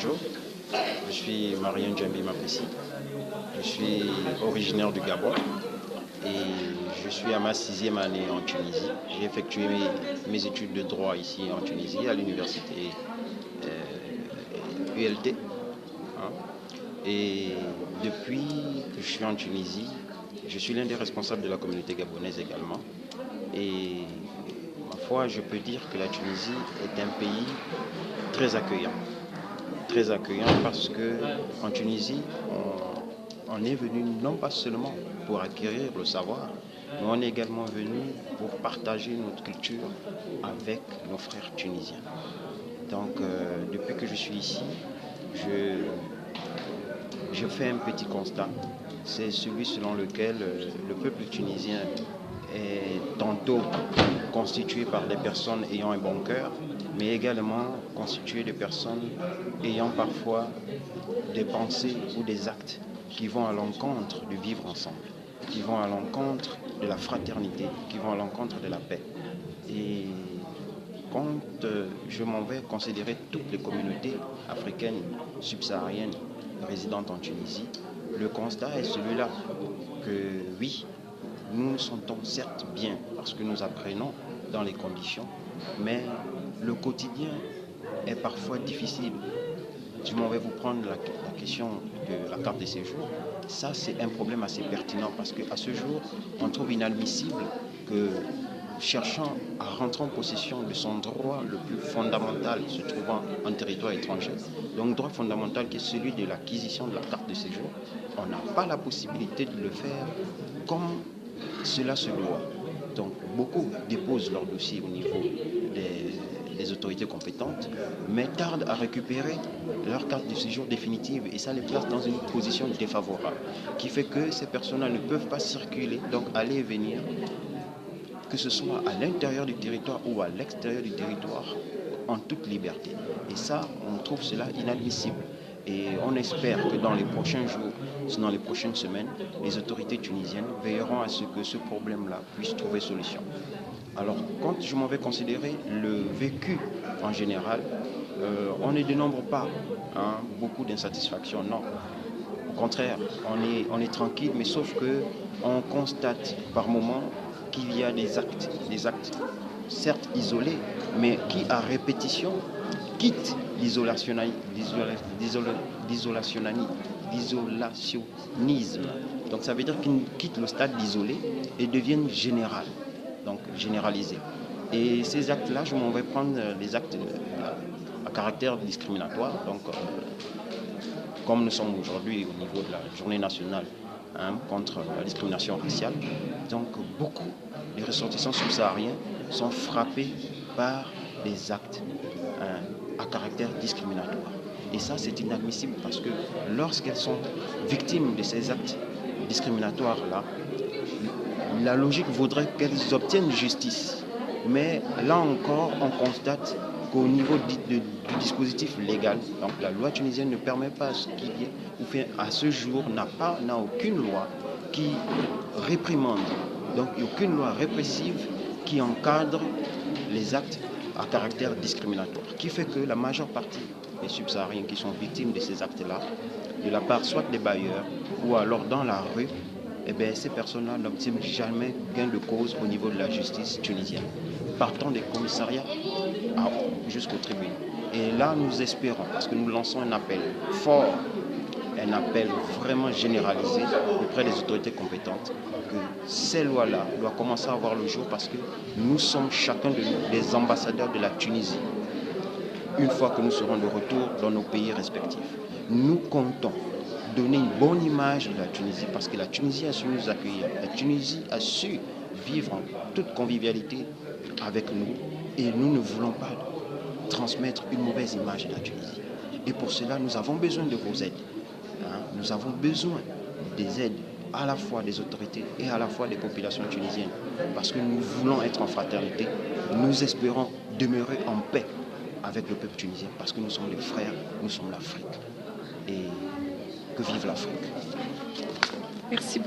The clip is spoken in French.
Bonjour, je suis Marion Djambi Mapessi. Je suis originaire du Gabon et je suis à ma 6e année en Tunisie. J'ai effectué mes études de droit ici en Tunisie à l'université ULT. Et depuis que je suis en Tunisie, je suis l'un des responsables de la communauté gabonaise également. Et ma foi, je peux dire que la Tunisie est un pays très accueillant. Très accueillant parce qu'en Tunisie, on est venu non pas seulement pour acquérir le savoir, mais on est également venu pour partager notre culture avec nos frères tunisiens. Donc, depuis que je suis ici, je fais un petit constat. C'est celui selon lequel le peuple tunisien est tantôt constitué par des personnes ayant un bon cœur, mais également constitué de personnes ayant parfois des pensées ou des actes qui vont à l'encontre du vivre ensemble, qui vont à l'encontre de la fraternité, qui vont à l'encontre de la paix. Et quand je m'en vais considérer toutes les communautés africaines, subsahariennes, résidentes en Tunisie, le constat est celui-là, que oui, nous nous sentons certes bien parce que nous apprenons dans les conditions, mais le quotidien est parfois difficile. Je m'en vais vous prendre la question de la carte de séjour. Ça, c'est un problème assez pertinent parce qu'à ce jour, on trouve inadmissible que, cherchant à rentrer en possession de son droit le plus fondamental se trouvant en territoire étranger, donc droit fondamental qui est celui de l'acquisition de la carte de séjour, on n'a pas la possibilité de le faire comme cela se doit. Donc beaucoup déposent leur dossier au niveau des autorités compétentes, mais tardent à récupérer leur carte de séjour définitive et ça les place dans une position défavorable, qui fait que ces personnes-là ne peuvent pas circuler, donc aller et venir, que ce soit à l'intérieur du territoire ou à l'extérieur du territoire, en toute liberté. Et ça, on trouve cela inadmissible. Et on espère que dans les prochains jours, dans les prochaines semaines, les autorités tunisiennes veilleront à ce que ce problème-là puisse trouver solution. Alors, quand je m'en vais considérer le vécu en général, on ne dénombre pas beaucoup d'insatisfaction, non. Au contraire, on est tranquille, mais sauf que on constate par moments qu'il y a des actes certes isolés, mais qui à répétition quittent l'isolationnisme. Donc ça veut dire qu'ils quittent le stade d'isolé et deviennent général, donc généralisés. Et ces actes-là, je m'en vais prendre les actes à caractère discriminatoire. Donc, comme nous sommes aujourd'hui au niveau de la journée nationale contre la discrimination raciale, donc beaucoup des ressortissants subsahariens sont frappés par des actes à caractère discriminatoire. Et ça, c'est inadmissible parce que lorsqu'elles sont victimes de ces actes discriminatoires-là, la logique voudrait qu'elles obtiennent justice. Mais là encore, on constate qu'au niveau du dispositif légal, donc la loi tunisienne ne permet pas ce qu'il y ait, ou bien à ce jour n'a aucune loi qui réprimande, donc aucune loi répressive qui encadre les actes à caractère discriminatoire, qui fait que la majeure partie des subsahariens qui sont victimes de ces actes-là, de la part soit des bailleurs ou alors dans la rue, ces personnes-là n'obtiennent jamais gain de cause au niveau de la justice tunisienne, partant des commissariats jusqu'aux tribunaux. Et là, nous espérons, parce que nous lançons un appel fort, un appel vraiment généralisé auprès des autorités compétentes, que ces lois-là doivent commencer à voir le jour parce que nous sommes chacun de nous des ambassadeurs de la Tunisie. Une fois que nous serons de retour dans nos pays respectifs, nous comptons donner une bonne image de la Tunisie parce que la Tunisie a su nous accueillir. La Tunisie a su vivre en toute convivialité avec nous et nous ne voulons pas transmettre une mauvaise image de la Tunisie. Et pour cela, nous avons besoin de vos aides. Nous avons besoin des aides à la fois des autorités et à la fois des populations tunisiennes parce que nous voulons être en fraternité. Nous espérons demeurer en paix avec le peuple tunisien parce que nous sommes des frères, nous sommes l'Afrique. Et que vive l'Afrique. Merci.